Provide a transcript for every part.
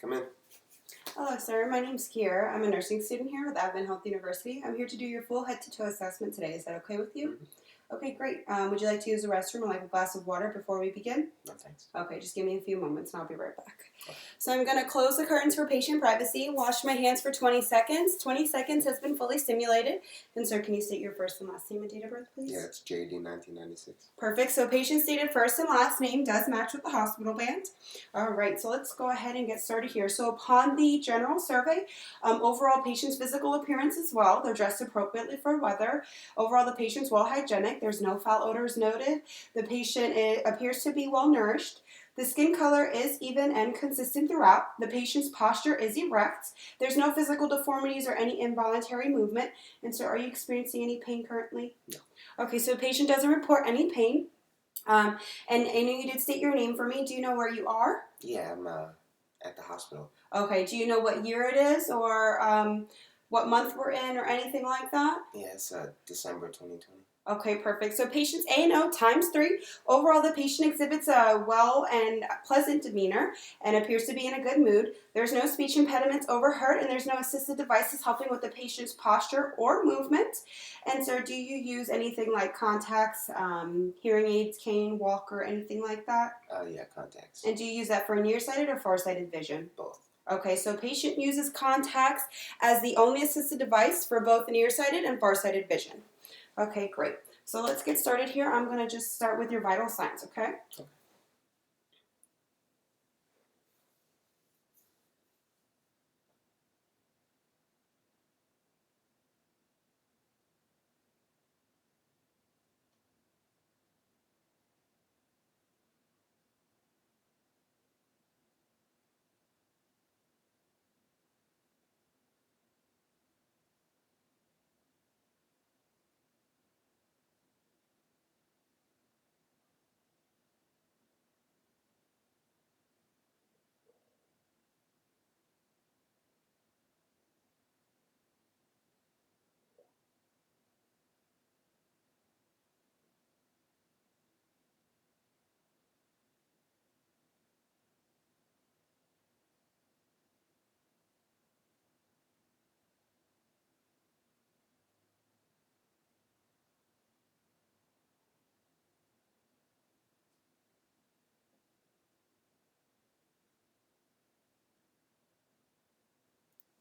Come in. Hello, sir. My name's Kiera. I'm a nursing student here with Advent Health University. I'm here to do your full head-to-toe assessment today. Is that okay with you? Mm-hmm. Okay, great. Would you like to use the restroom or like a glass of water before we begin? No, thanks. Okay, just give me a few moments and I'll be right back. Okay. So I'm going to close the curtains for patient privacy, wash my hands for 20 seconds. 20 seconds has been fully stimulated. And sir, can you state your first and last name and date of birth, please? Yeah, it's JD 1996. Perfect. So patient stated first and last name does match with the hospital band. All right, so let's go ahead and get started here. So upon the general survey, overall patient's physical appearance is well. They're dressed appropriately for weather. Overall, the patient's well hygienic. There's no foul odors noted. The patient appears to be well nourished. The skin color is even and consistent throughout. The patient's posture is erect. There's no physical deformities or any involuntary movement. And so are you experiencing any pain currently? No. Okay, so the patient doesn't report any pain. And I know you did state your name for me. Do you know where you are? Yeah, I'm at the hospital. Okay, do you know what year it is or what month we're in or anything like that? Yeah, it's December 2020. Okay, perfect. So patient's A&O times 3. Overall, the patient exhibits a well and pleasant demeanor and appears to be in a good mood. There's no speech impediments overheard, and there's no assistive devices helping with the patient's posture or movement. And so do you use anything like contacts, hearing aids, cane, walker, anything like that? Yeah, contacts. And do you use that for nearsighted or farsighted vision? Both. Okay, so patient uses contacts as the only assisted device for both nearsighted and farsighted vision. Okay, great. So let's get started here. I'm going to just start with your vital signs, okay? Okay.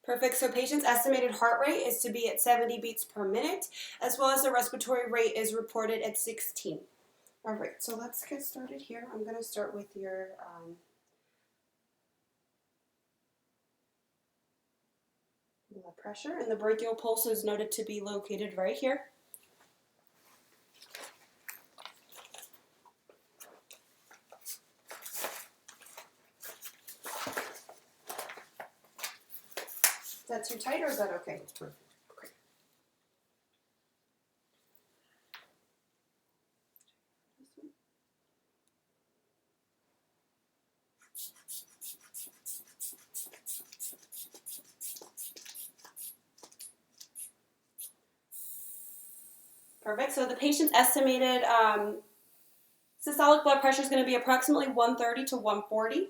Perfect. So patient's estimated heart rate is to be at 70 beats per minute, as well as the respiratory rate is reported at 16. All right, so let's get started here. I'm going to start with your blood pressure, and the brachial pulse is noted to be located right here. Is that too tight or is that okay? That's perfect. Okay. Perfect. So the patient's estimated systolic blood pressure is going to be approximately 130 to 140.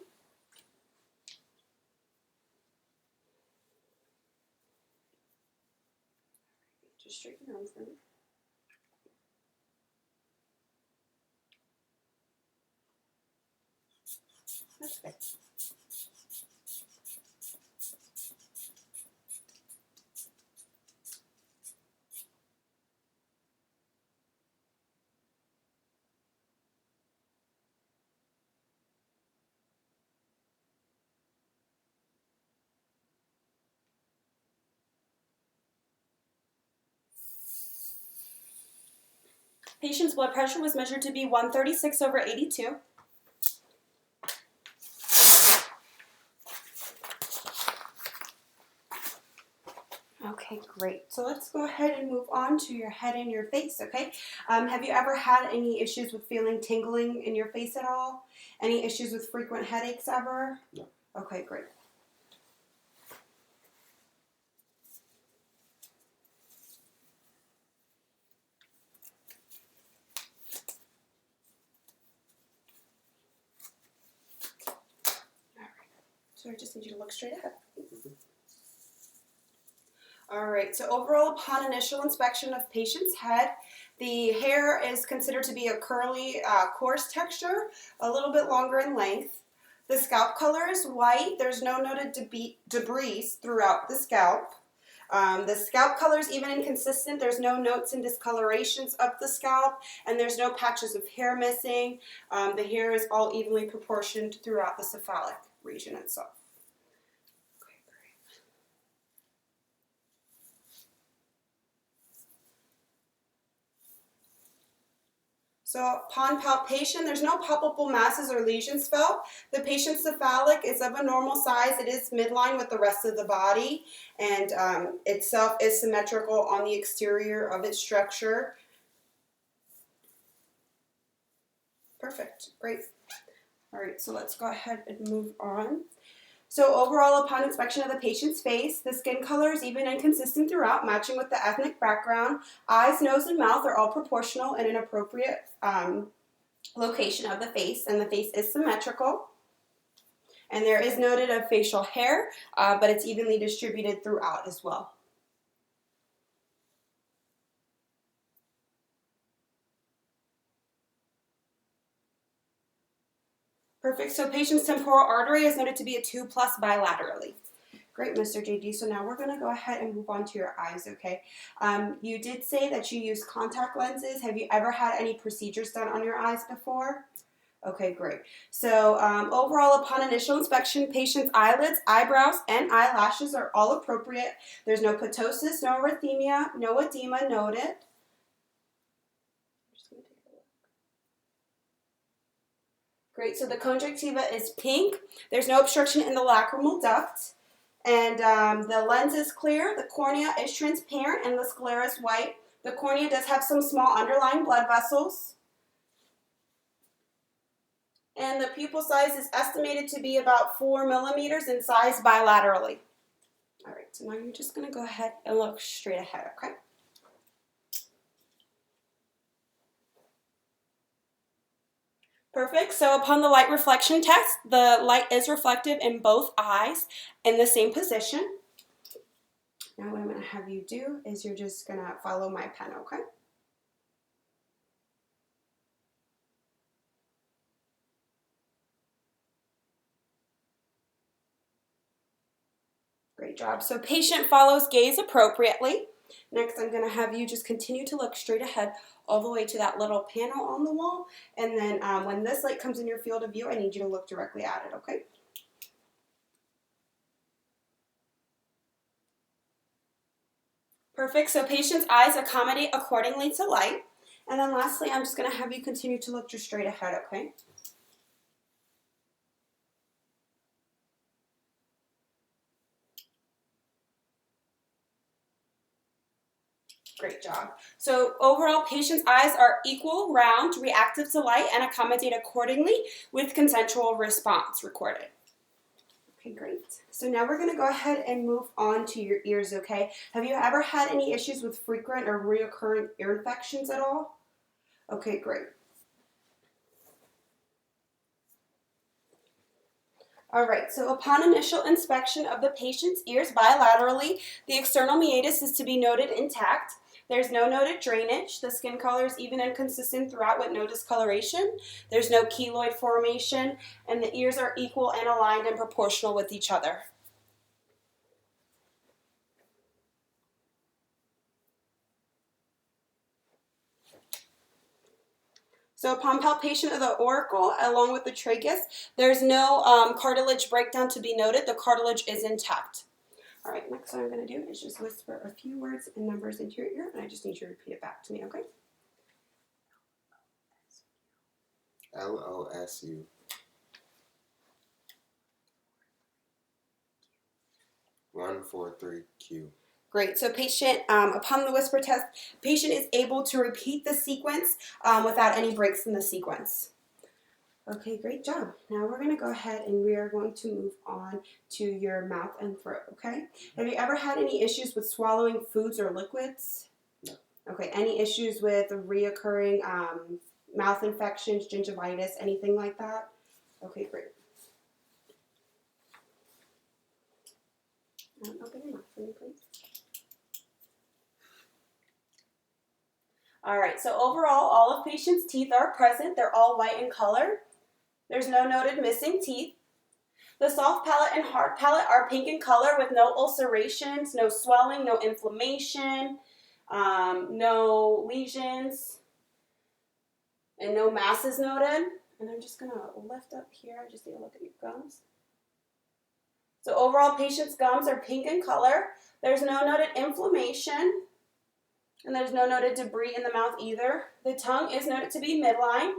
Just straighten your arms for me. That's good. Patient's blood pressure was measured to be 136 over 82. Okay, great. So let's go ahead and move on to your head and your face, okay? Have you ever had any issues with feeling tingling in your face at all? Any issues with frequent headaches ever? No. Okay, great. So I just need you to look straight ahead. All right, so overall, upon initial inspection of patient's head, the hair is considered to be a curly, coarse texture, a little bit longer in length. The scalp color is white. There's no noted debris throughout the scalp. The scalp color is even and consistent. There's no notes and discolorations up the scalp, and there's no patches of hair missing. The hair is all evenly proportioned throughout the cephalic region itself. Okay, great. So upon palpation, there's no palpable masses or lesions felt. The patient's cephalic is of a normal size. It is midline with the rest of the body, and itself is symmetrical on the exterior of its structure. Perfect, great. All right, so let's go ahead and move on. So overall, upon inspection of the patient's face, the skin color is even and consistent throughout, matching with the ethnic background. Eyes, nose, and mouth are all proportional in an appropriate location of the face, and the face is symmetrical. And there is noted of facial hair, but it's evenly distributed throughout as well. Perfect. So patient's temporal artery is noted to be a 2+ bilaterally. Great, Mr. JD. So now we're going to go ahead and move on to your eyes, okay? You did say that you use contact lenses. Have you ever had any procedures done on your eyes before? Okay, great. So overall, upon initial inspection, patient's eyelids, eyebrows, and eyelashes are all appropriate. There's no ptosis, no erythema, no edema noted. Great, so the conjunctiva is pink. There's no obstruction in the lacrimal duct. And the lens is clear, the cornea is transparent, and the sclera is white. The cornea does have some small underlying blood vessels. And the pupil size is estimated to be about 4 millimeters in size bilaterally. All right, so now you're just going to go ahead and look straight ahead, okay? Perfect. So upon the light reflection test, the light is reflective in both eyes in the same position. Now what I'm going to have you do is you're just going to follow my pen, okay? Great job. So patient follows gaze appropriately. Next, I'm going to have you just continue to look straight ahead all the way to that little panel on the wall. And then when this light comes in your field of view, I need you to look directly at it, okay? Perfect. So patient's eyes accommodate accordingly to light. And then lastly, I'm just going to have you continue to look just straight ahead, okay? Great job. So overall, patient's eyes are equal, round, reactive to light, and accommodate accordingly with consensual response recorded. Okay, great. So now we're going to go ahead and move on to your ears, okay? Have you ever had any issues with frequent or recurrent ear infections at all? Okay, great. All right, so upon initial inspection of the patient's ears bilaterally, the external meatus is to be noted intact. There's no noted drainage. The skin color is even and consistent throughout with no discoloration. There's no keloid formation, and the ears are equal and aligned and proportional with each other. So upon palpation of the auricle, along with the tragus, there's no cartilage breakdown to be noted. The cartilage is intact. All right, next what I'm going to do is just whisper a few words and numbers into your ear, and I just need you to repeat it back to me, okay? LOSU. One, 4, 3, Q. Great. So patient, upon the whisper test, patient is able to repeat the sequence without any breaks in the sequence. Okay, great job. Now we're going to go ahead and we are going to move on to your mouth and throat, okay? Have you ever had any issues with swallowing foods or liquids? No. Okay, any issues with reoccurring mouth infections, gingivitis, anything like that? Okay, great. Open your mouth for me, please. All right, so overall, all of patient's teeth are present. They're all white in color. There's no noted missing teeth. The soft palate and hard palate are pink in color with no ulcerations, no swelling, no inflammation, no lesions, and no masses noted. And I'm just going to lift up here. I just need to look at your gums. So overall, patient's gums are pink in color. There's no noted inflammation, and there's no noted debris in the mouth either. The tongue is noted to be midline.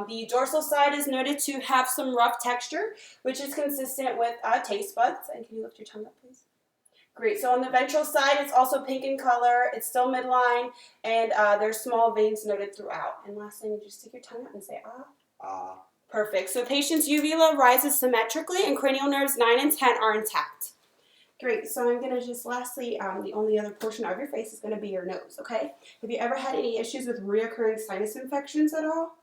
The dorsal side is noted to have some rough texture, which is consistent with taste buds. And can you lift your tongue up, please? Great. So on the ventral side, it's also pink in color. It's still midline, and there's small veins noted throughout. And last thing, you just stick your tongue out and say ah. Ah. Perfect. So patient's uvula rises symmetrically, and cranial nerves 9 and 10 are intact. Great. So I'm going to just lastly, the only other portion of your face is going to be your nose, okay? Have you ever had any issues with reoccurring sinus infections at all?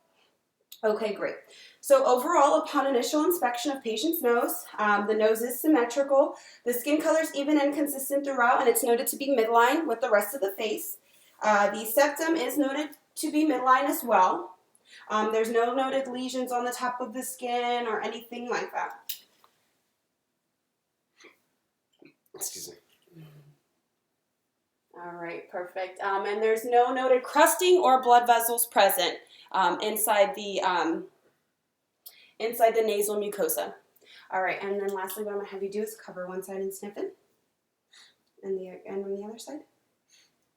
Okay, great. So overall, upon initial inspection of patient's nose, the nose is symmetrical. The skin color is even and consistent throughout, and it's noted to be midline with the rest of the face. The septum is noted to be midline as well. There's no noted lesions on the top of the skin or anything like that. Excuse me. All right, perfect. And there's no noted crusting or blood vessels present inside the nasal mucosa. All right, and then lastly, what I'm going to have you do is cover one side and sniff it, and on the other side.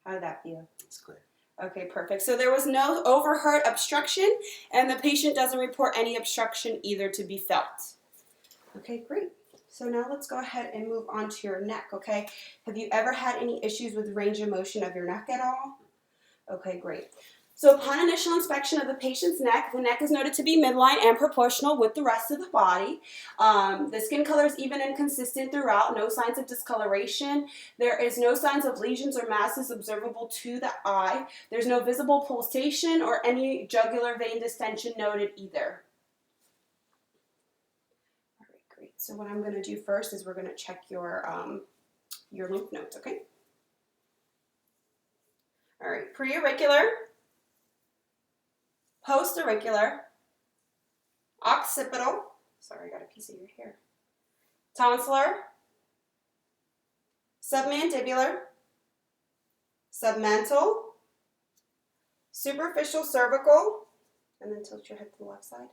How did that feel? It's clear. Okay, perfect. So there was no overheard obstruction, and the patient doesn't report any obstruction either to be felt. Okay, great. So now let's go ahead and move on to your neck, okay? Have you ever had any issues with range of motion of your neck at all? Okay, great. So upon initial inspection of the patient's neck, the neck is noted to be midline and proportional with the rest of the body. The skin color is even and consistent throughout, no signs of discoloration. There is no signs of lesions or masses observable to the eye. There's no visible pulsation or any jugular vein distension noted either. All right, great. So what I'm going to do first is we're going to check your lymph nodes, okay? All right, preauricular, post-auricular, occipital, sorry, I got a piece of your hair, tonsillar, submandibular, submental, superficial cervical, and then tilt your head to the left side.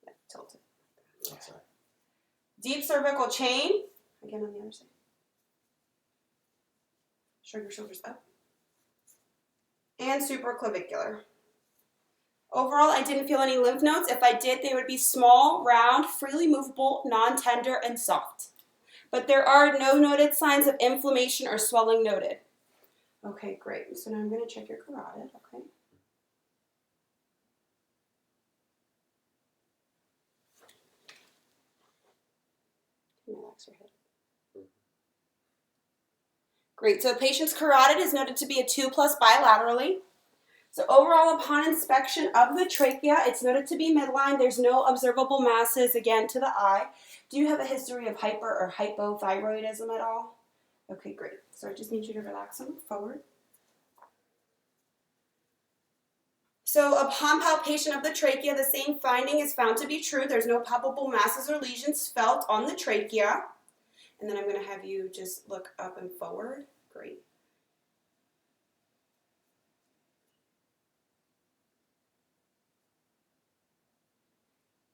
Yeah, tilt it. Left side. Deep cervical chain, again on the other side. Shrug your shoulders up. And supraclavicular. Overall, I didn't feel any lymph nodes. If I did, they would be small, round, freely movable, non-tender, and soft. But there are no noted signs of inflammation or swelling noted. Okay, great. So now I'm going to check your carotid, okay? Relax your head. Great. So patient's carotid is noted to be a 2+ bilaterally. So overall, upon inspection of the trachea, it's noted to be midline. There's no observable masses, again, to the eye. Do you have a history of hyper or hypothyroidism at all? Okay, great. So I just need you to relax and look forward. So upon palpation of the trachea, the same finding is found to be true. There's no palpable masses or lesions felt on the trachea. And then I'm going to have you just look up and forward. Great.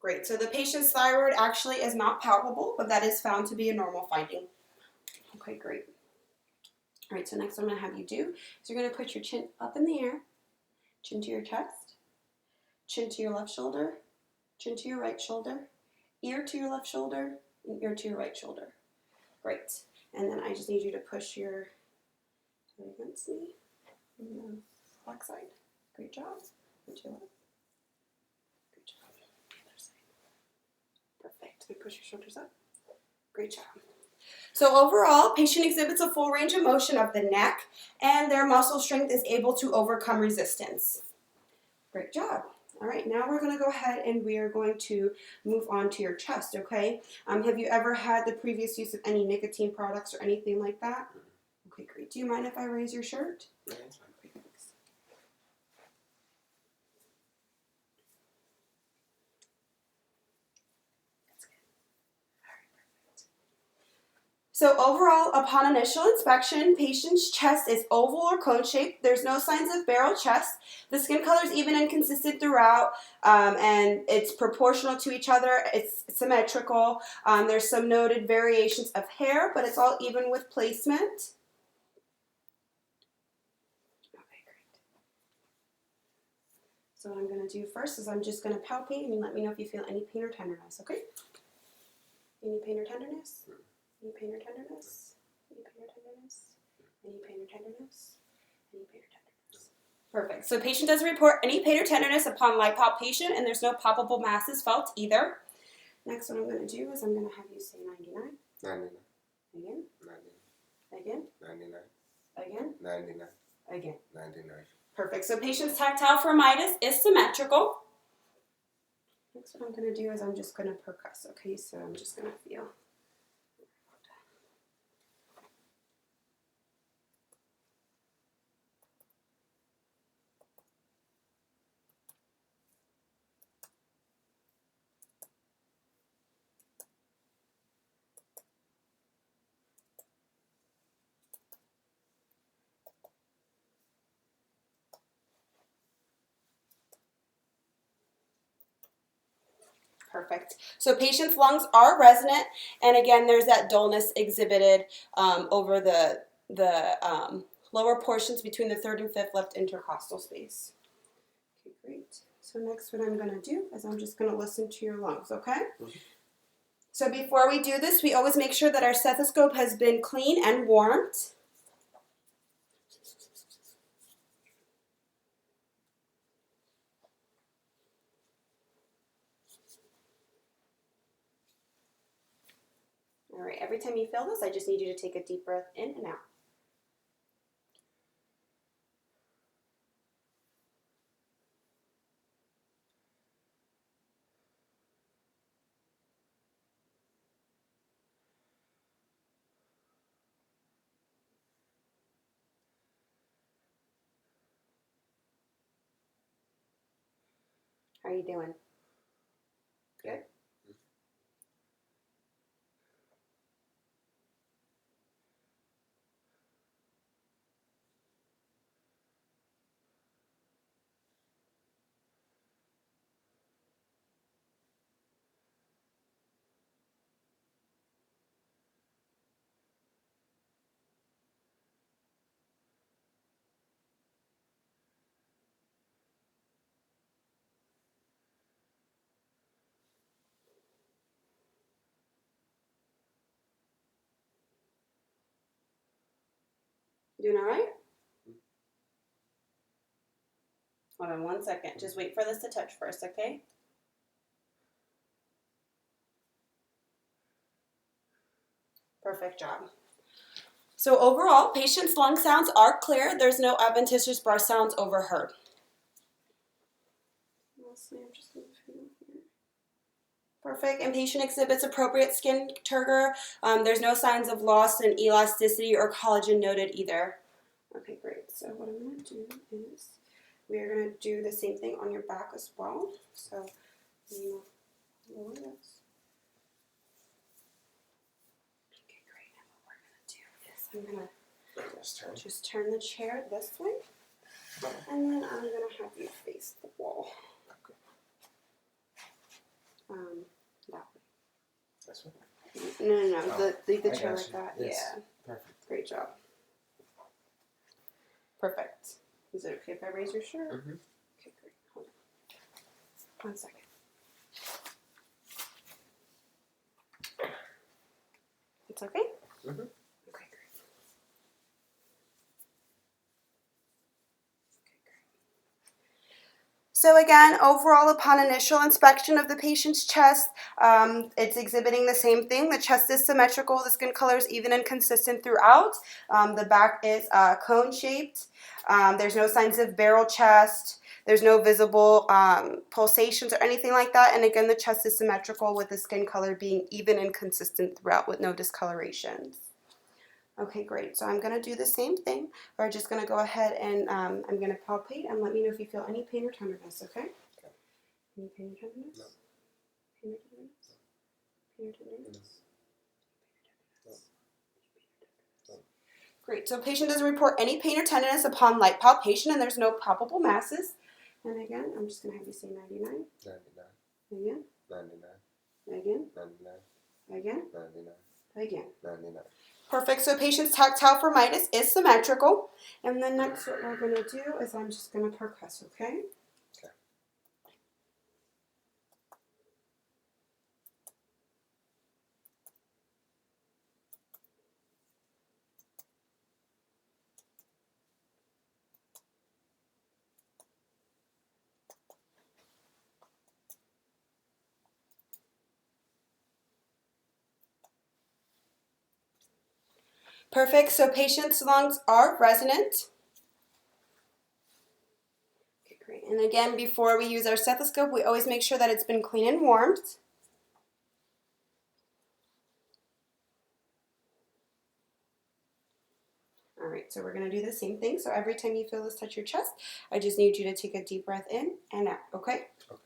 Great, so the patient's thyroid actually is not palpable, but that is found to be a normal finding. Okay, great. All right, so next what I'm gonna have you do is you're gonna put your chin up in the air, chin to your chest, chin to your left shoulder, chin to your right shoulder, ear to your left shoulder, and ear to your right shoulder. Great, and then I just need you to push your leg against me, and then back side. Great job, and to your left. Perfect. And push your shoulders up. Great job. So overall, patient exhibits a full range of motion of the neck, and their muscle strength is able to overcome resistance. Great job. All right, now we're going to go ahead and we are going to move on to your chest, okay? Have you ever had the previous use of any nicotine products or anything like that? Okay, great. Do you mind if I raise your shirt? Yeah, that's fine. Okay, thanks. So overall, upon initial inspection, patient's chest is oval or cone shaped. There's no signs of barrel chest. The skin color is even and consistent throughout, and it's proportional to each other. It's symmetrical. There's some noted variations of hair, but it's all even with placement. Okay, great. So what I'm going to do first is I'm just going to palpate, and you let me know if you feel any pain or tenderness, okay? Any pain or tenderness? Any pain or tenderness? Any pain or tenderness? Any pain or tenderness? Any pain or tenderness? Perfect. So patient doesn't report any pain or tenderness upon light palpation, and there's no palpable masses felt either. Next, what I'm going to do is I'm going to have you say 99. 99. Again. 99. Again. 99. Again. 99. Again. 99. Perfect. So patient's tactile firmitis is symmetrical. Next, what I'm going to do is I'm just going to percuss. Okay, so I'm just going to feel. Perfect. So patient's lungs are resonant, and again, there's that dullness exhibited over the lower portions between the third and fifth left intercostal space. Okay, great. So next what I'm going to do is I'm just going to listen to your lungs, okay? Mm-hmm. So before we do this, we always make sure that our stethoscope has been clean and warmed. All right, every time you feel this, I just need you to take a deep breath in and out. How are you doing? Good? Doing all right? Hold on 1 second. Just wait for this to touch first, okay? Perfect job. So overall, patient's lung sounds are clear. There's no adventitious breath sounds overheard. Perfect. And patient exhibits appropriate skin turgor. There's no signs of loss in elasticity or collagen noted either. Okay, great. So what I'm going to do is we're going to do the same thing on your back as well. So lower this. Okay, great. And what we're going to do is I'm going to just turn the chair this way. And then I'm going to have you face the wall. That way. This one? No. Oh, the chair like that. Yes. Yeah. Perfect. Great job. Perfect. Is it okay if I raise your shirt? Mm-hmm. Okay, great. Hold on. 1 second. It's okay? Mm-hmm. Okay, great. So again, overall, upon initial inspection of the patient's chest, it's exhibiting the same thing. The chest is symmetrical. The skin color is even and consistent throughout. The back is cone-shaped. There's no signs of barrel chest. There's no visible pulsations or anything like that. And again, the chest is symmetrical with the skin color being even and consistent throughout with no discolorations. Okay, great. So I'm going to do the same thing. We're just going to go ahead and I'm going to palpate and let me know if you feel any pain or tenderness, okay? Any pain or tenderness? No. Pain or tenderness? Pain or tenderness? Great. So patient doesn't report any pain or tenderness upon light palpation, and there's no palpable masses. And again, I'm just going to have you say 99. 99. Again. 99. Again. 99. Again. 99. Again. 99. Perfect. So patient's tactile formitis is symmetrical. And then next what we're going to do is I'm just going to percuss, okay? Okay. Perfect. So patient's lungs are resonant. Okay, great. And again, before we use our stethoscope, we always make sure that it's been clean and warmed. All right, so we're going to do the same thing. So every time you feel this touch your chest, I just need you to take a deep breath in and out, okay? Okay.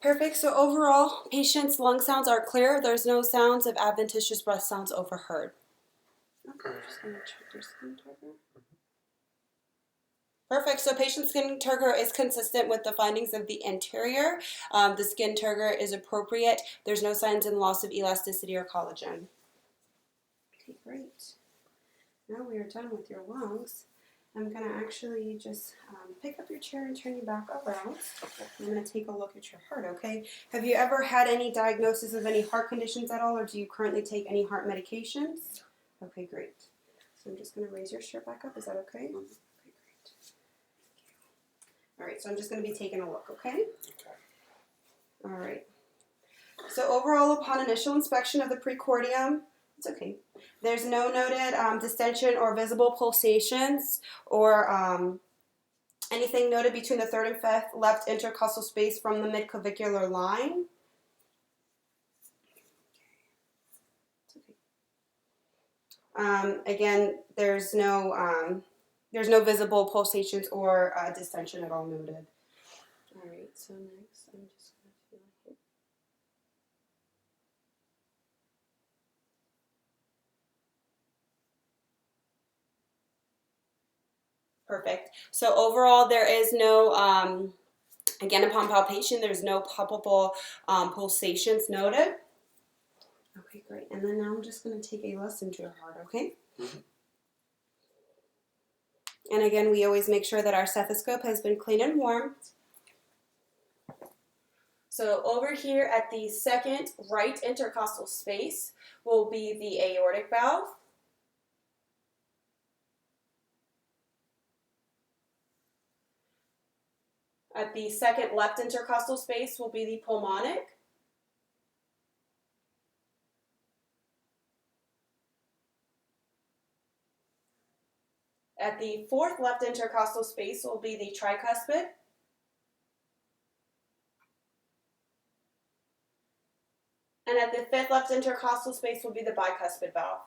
Perfect. So overall, patient's lung sounds are clear. There's no sounds of adventitious breath sounds overheard. Okay, I'm just going to check your skin turgor. Perfect. So patient's skin turgor is consistent with the findings of the anterior. The skin turgor is appropriate. There's no signs in loss of elasticity or collagen. Okay, great. Now we are done with your lungs. I'm going to actually just pick up your chair and turn you back around. I'm going to take a look at your heart, okay? Have you ever had any diagnosis of any heart conditions at all, or do you currently take any heart medications? Okay, great. So I'm just going to raise your shirt back up. Is that okay? Okay, great. All right, so I'm just going to be taking a look, okay? Okay. All right. So overall, upon initial inspection of the precordium, it's okay. There's no noted distension or visible pulsations or anything noted between the third and fifth left intercostal space from the midclavicular line. It's okay. Again, there's no visible pulsations or distension at all noted. All right. So next, I'm just going to feel here. Perfect. So overall, there is no, again, upon palpation, there's no palpable pulsations noted. Okay, great. And then now I'm just going to take a listen to your heart, okay? Mm-hmm. And again, we always make sure that our stethoscope has been cleaned and warmed. So over here at the second right intercostal space will be the aortic valve. At the second left intercostal space will be the pulmonic. the fourth left intercostal space will be the tricuspid. And at the fifth left intercostal space will be the bicuspid valve.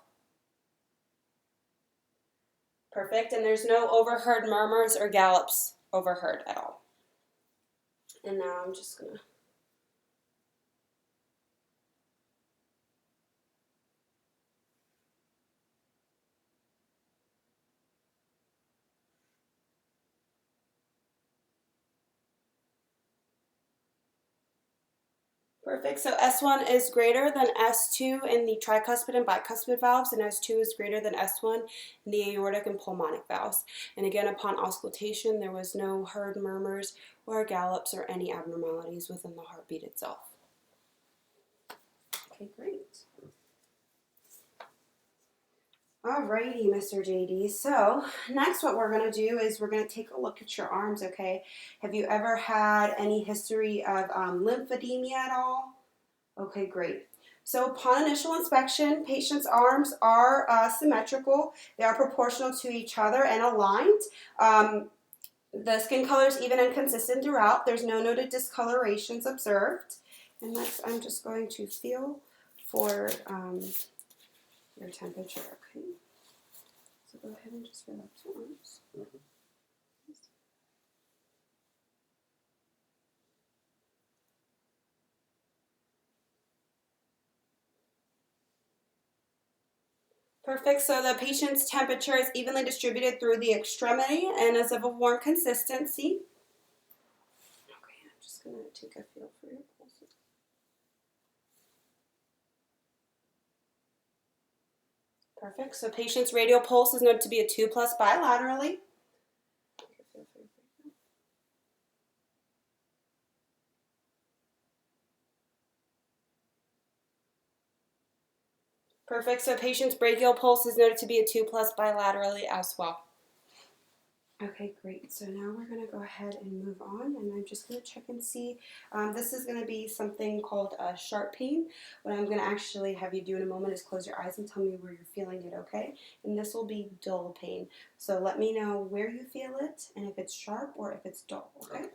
Perfect, and there's no overheard murmurs or gallops overheard at all. And now I'm just gonna Perfect. So S1 is greater than S2 in the tricuspid and bicuspid valves, and S2 is greater than S1 in the aortic and pulmonic valves. And again, upon auscultation, there was no heard murmurs or gallops or any abnormalities within the heartbeat itself. Okay, great. Alrighty, Mr. JD. So next what we're going to do is we're going to take a look at your arms, okay? Have you ever had any history of lymphedema at all? Okay, great. So upon initial inspection, patients' arms are symmetrical. They are proportional to each other and aligned. The skin color is even and consistent throughout. There's no noted discolorations observed. And next I'm just going to feel for your temperature, okay? So go ahead and just relax your arms. Perfect, so the patient's temperature is evenly distributed through the extremity and is of a warm consistency. Okay, I'm just going to take a feel for your pulses. Perfect. So patient's radial pulse is noted to be a 2+ bilaterally. Perfect. So patient's brachial pulse is noted to be a 2+ bilaterally as well. Okay, great. So now we're going to go ahead and move on, and I'm just going to check and see. This is going to be something called sharp pain. What I'm going to actually have you do in a moment is close your eyes and tell me where you're feeling it, okay? And this will be dull pain. So let me know where you feel it and if it's sharp or if it's dull, okay?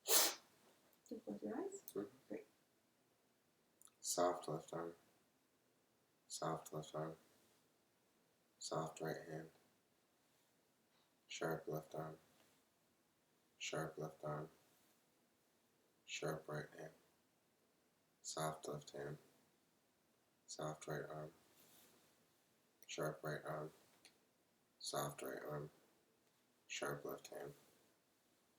Close your eyes. Great. Soft left arm. Soft left arm. Soft right hand. Sharp left arm. Sharp left arm. Sharp right hand. Soft left hand. Soft right arm. Sharp right arm. Soft right arm. Sharp left hand.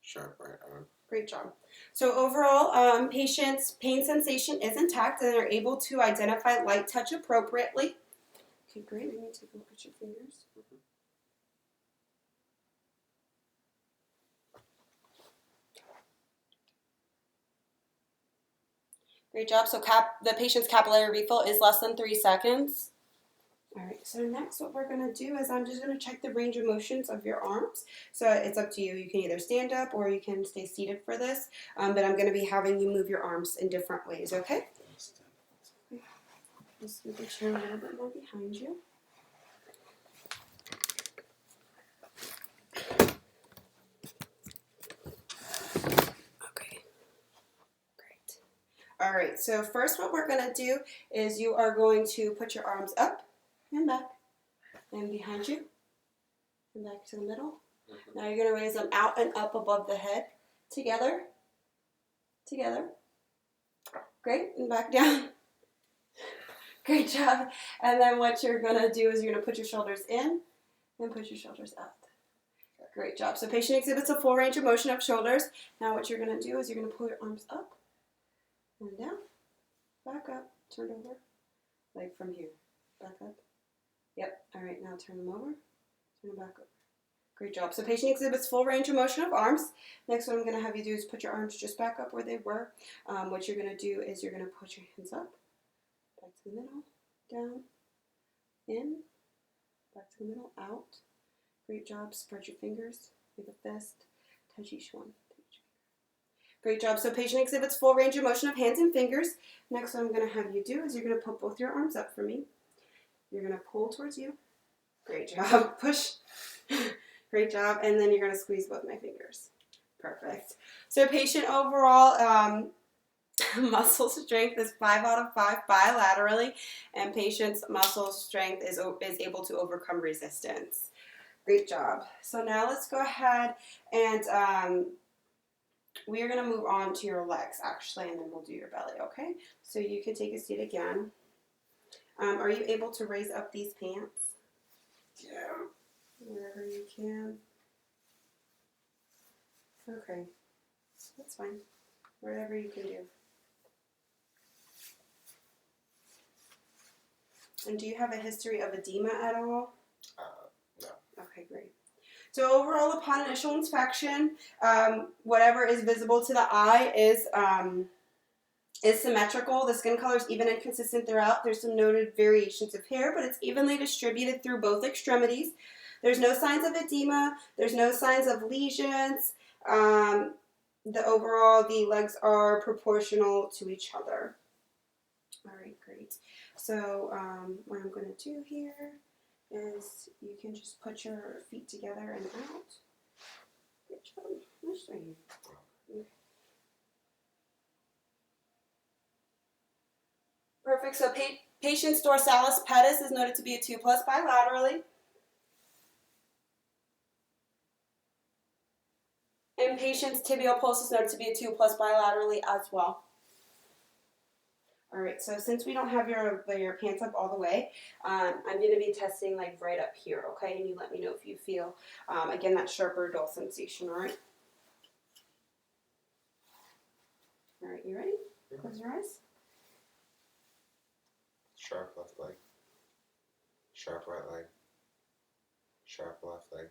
Sharp right arm. Great job. So overall, patient's pain sensation is intact and they're able to identify light touch appropriately. Okay, great. Let me take a look at your fingers. Great job. So the patient's capillary refill is less than 3 seconds. All right, so next what we're going to do is I'm just going to check the range of motions of your arms. So it's up to you. You can either stand up or you can stay seated for this, but I'm going to be having you move your arms in different ways, okay? Just move the chair a little bit more behind you. Okay, great. All right, so first what we're going to do is you are going to put your arms up and back and behind you and back to the middle. Now you're going to raise them out and up above the head. Together. Together. Great, and back down. Great job. And then what you're going to do is you're going to put your shoulders in and put your shoulders out. Great job. So patient exhibits a full range of motion of shoulders. Now what you're going to do is you're going to pull your arms up and down, back up, turn over, like from here, back up. Yep. All right, now turn them over, turn them back over. Great job. So patient exhibits full range of motion of arms. Next, what I'm going to have you do is put your arms just back up where they were. What you're going to do is you're going to put your hands up, back to the middle, down, in, back to the middle, out. Great job. Spread your fingers, make a fist, touch each one. Great job. So patient exhibits full range of motion of hands and fingers. Next, what I'm going to have you do is you're going to put both your arms up for me. You're going to pull towards you, Great job. Push. Great job. And then you're going to squeeze both my fingers. Perfect. So patient overall muscle strength is 5 out of 5 bilaterally, and patient's muscle strength is able to overcome resistance. Great job. So now let's go ahead and we are going to move on to your legs, actually, and then we'll do your belly, okay? So you can take a seat again. Are you able to raise up these pants? Yeah. Wherever you can. Okay. That's fine. Whatever you can do. And do you have a history of edema at all? No. Okay, great. So overall, upon initial inspection, whatever is visible to the eye is symmetrical. The skin color is even and consistent throughout. There's some noted variations of hair, but it's evenly distributed through both extremities. There's no signs of edema. There's no signs of lesions. The legs are proportional to each other. All right, great. So what I'm going to do here is you can just put your feet together and out. Good job. Nice right here. Okay. Perfect. So patient's dorsalis pedis is noted to be a 2+ bilaterally. And patient's tibial pulse is noted to be a 2+ bilaterally as well. All right, so since we don't have your pants up all the way, I'm going to be testing like right up here, okay? And you let me know if you feel, again, that sharp or dull sensation, all right? All right, you ready? Close your eyes. Sharp left leg. Sharp right leg. Sharp left leg.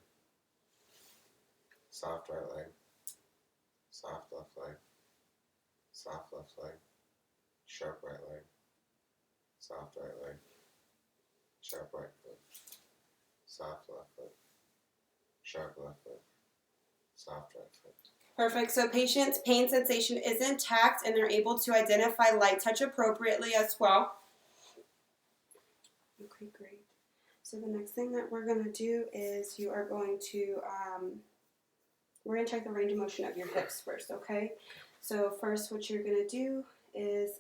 Soft right leg. Soft left leg. Soft left leg. Sharp right leg. Soft right leg. Sharp right foot. Soft left foot. Sharp left foot. Soft right foot. Perfect. So patient's pain sensation is intact and they're able to identify light touch appropriately as well. Okay, great. So the next thing that we're going to do is you are going to, we're going to check the range of motion of your hips first, okay? So first what you're going to do is,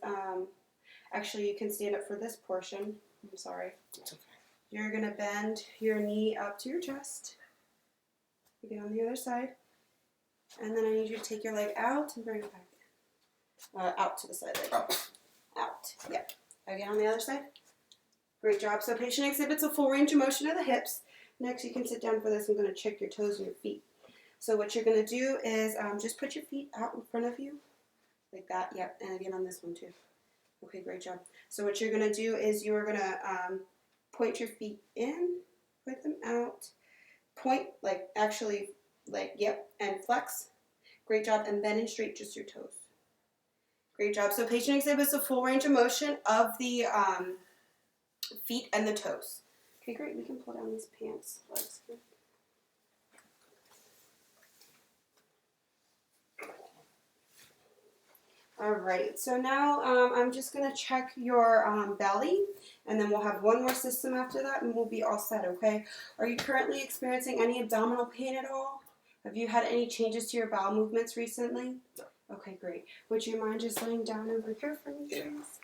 actually you can stand up for this portion. I'm sorry. It's okay. You're going to bend your knee up to your chest. Again on the other side. And then I need you to take your leg out and bring it back. Out to the side. Out. Yep. Again on the other side. Great job. So patient exhibits a full range of motion of the hips. Next you can sit down for this. I'm going to check your toes and your feet. So what you're going to do is just put your feet out in front of you. Like that. Yep. And again on this one too. Okay, great job. So what you're going to do is you're going to point your feet in, put them out, point, like actually, like, yep, and flex. Great job. And bend and straight just your toes. Great job. So patient exhibits a full range of motion of the feet and the toes. Okay, great. We can pull down these pants. Legs here. All right, so now I'm just going to check your belly, and then we'll have one more system after that, and we'll be all set, okay? Are you currently experiencing any abdominal pain at all? Have you had any changes to your bowel movements recently? No. Okay, great. Would you mind just laying down over here for me, please?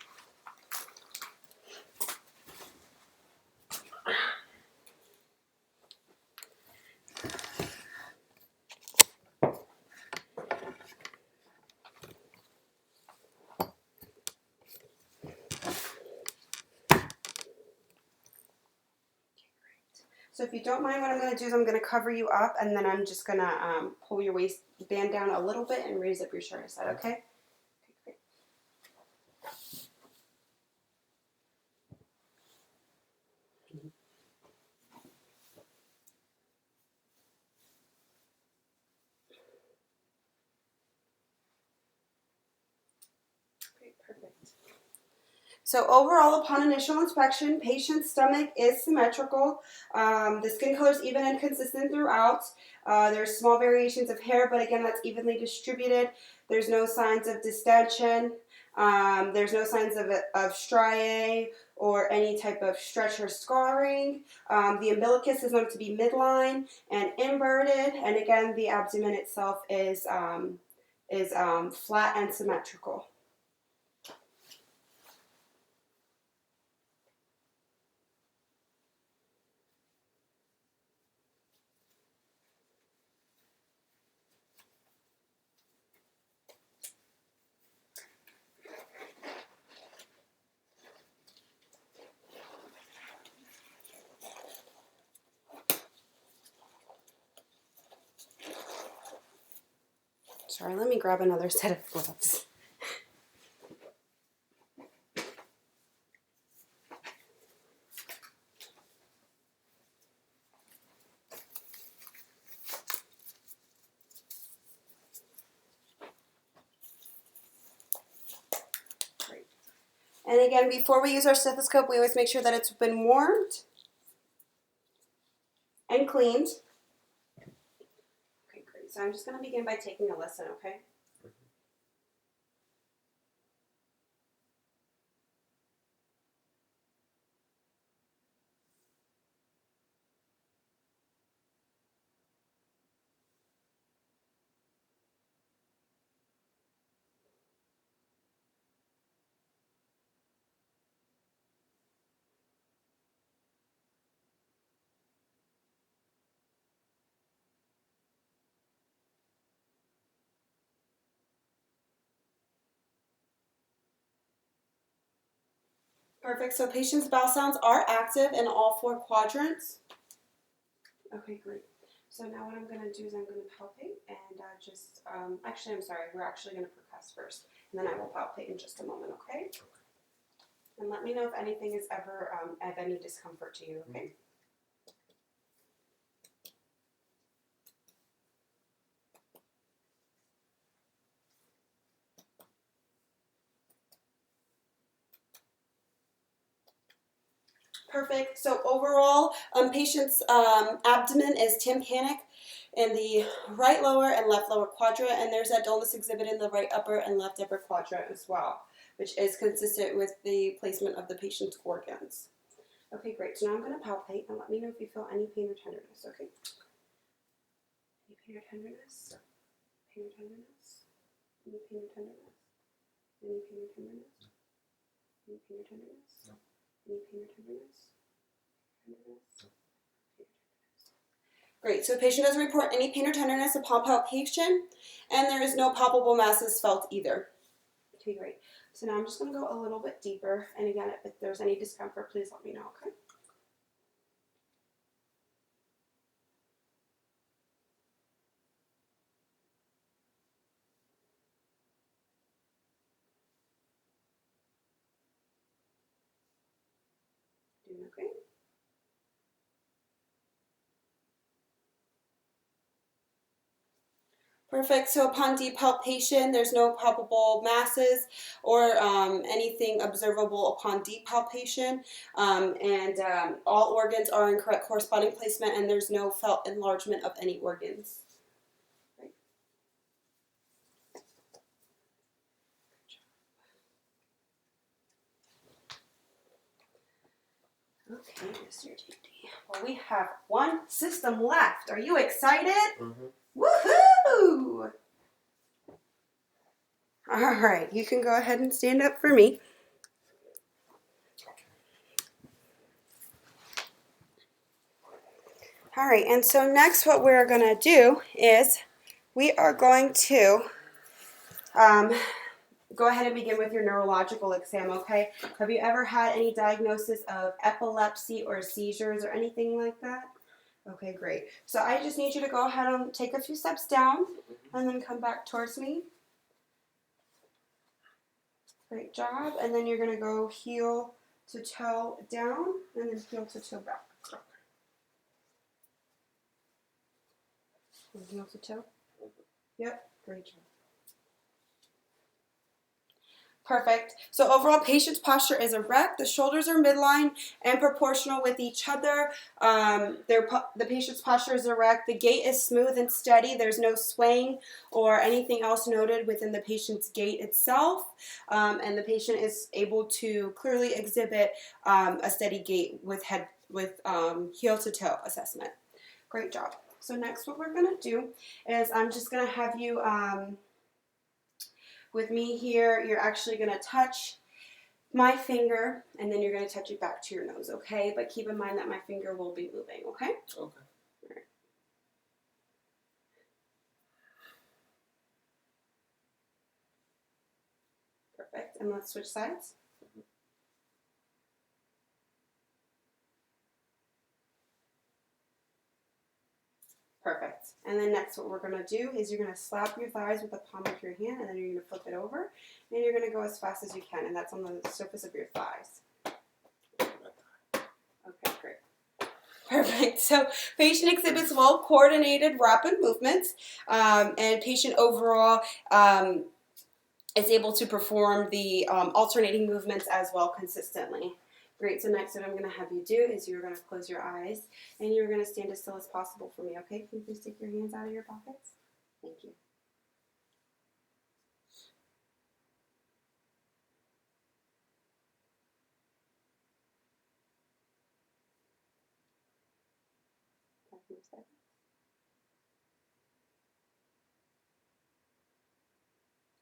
So if you don't mind, what I'm going to do is I'm going to cover you up, and then I'm just going to pull your waistband down a little bit and raise up your shirt. Is that okay? Okay, great. Great, perfect. So overall, upon initial inspection, patient's stomach is symmetrical. The skin color is even and consistent throughout. There's small variations of hair, but again, that's evenly distributed. There's no signs of distension. There's no signs of striae or any type of stretch or scarring. The umbilicus is known to be midline and inverted, and again, the abdomen itself is flat and symmetrical. Sorry, let me grab another set of gloves. Great. And again, before we use our stethoscope, we always make sure that it's been warmed and cleaned. Okay, great. So I'm just going to begin by taking a listen, okay? Perfect. So patient's bowel sounds are active in all 4 quadrants. Okay, great. So now what I'm going to do is I'm going to palpate and actually, I'm sorry, we're actually going to percuss first, and then I will palpate in just a moment, okay? And let me know if anything is ever of any discomfort to you, okay? Perfect. So overall, patient's abdomen is tympanic in the right lower and left lower quadrant, and there's that dullness exhibit in the right upper and left upper quadrant as well, which is consistent with the placement of the patient's organs. Okay, great. So now I'm going to palpate, and let me know if you feel any pain or tenderness, okay? Any pain or tenderness? Pain or tenderness? Any pain or tenderness? Any pain or tenderness? Any pain or tenderness? No. Any pain or tenderness? Great, so patient doesn't report any pain or tenderness upon palpation, and there is no palpable masses felt either. Okay, great. So now I'm just going to go a little bit deeper, and again, if there's any discomfort, please let me know, okay? Doing okay? Perfect. So upon depalpation, there's no palpable masses or anything observable upon depalpation, and all organs are in correct corresponding placement, and there's no felt enlargement of any organs. Right. Okay, Mr. JD. Well, we have one system left. Are you excited? Mm-hmm. Woohoo! All right, you can go ahead and stand up for me. All right, and so next what we're going to do is we are going to go ahead and begin with your neurological exam, okay? Have you ever had any diagnosis of epilepsy or seizures or anything like that? Okay, great. So I just need you to go ahead and take a few steps down and then come back towards me. Great job. And then you're going to go heel to toe down and then heel to toe back. And heel to toe. Yep, great job. Perfect. So overall, patient's posture is erect. The shoulders are midline and proportional with each other. The patient's posture is erect. The gait is smooth and steady. There's no swaying or anything else noted within the patient's gait itself. And the patient is able to clearly exhibit a steady gait with heel to toe assessment. Great job. So next what we're going to do is I'm just going to have you... with me here, you're actually going to touch my finger, and then you're going to touch it back to your nose, okay? But keep in mind that my finger will be moving, okay? Okay. All right. Perfect. And let's switch sides. Perfect. And then next what we're going to do is you're going to slap your thighs with the palm of your hand, and then you're going to flip it over, and you're going to go as fast as you can, and that's on the surface of your thighs. Okay, great. Perfect. So patient exhibits well coordinated rapid movements, and patient overall is able to perform the alternating movements as well consistently. Great, so next what I'm going to have you do is you're going to close your eyes and you're going to stand as still as possible for me, okay? Can you please take your hands out of your pockets? Thank you.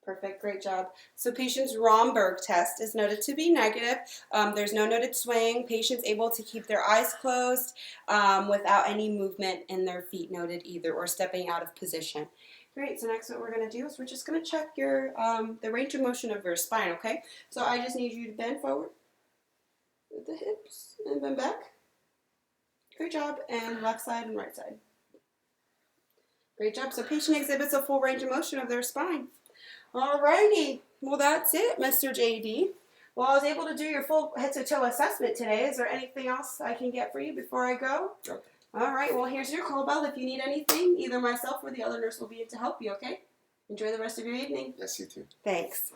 Perfect, great job. So patient's Romberg test is noted to be negative. There's no noted swaying. Patient's able to keep their eyes closed without any movement in their feet noted either, or stepping out of position. Great, so next what we're going to do is we're just going to check your the range of motion of your spine, okay? So I just need you to bend forward with the hips and bend back. Great job, and left side and right side. Great job. So patient exhibits a full range of motion of their spine. Alrighty, well that's it, Mr. JD. Well, I was able to do your full head to toe assessment today. Is there anything else I can get for you before I go? Okay. Alright, well here's your call bell. If you need anything, either myself or the other nurse will be in to help you, okay? Enjoy the rest of your evening. Yes, you too. Thanks.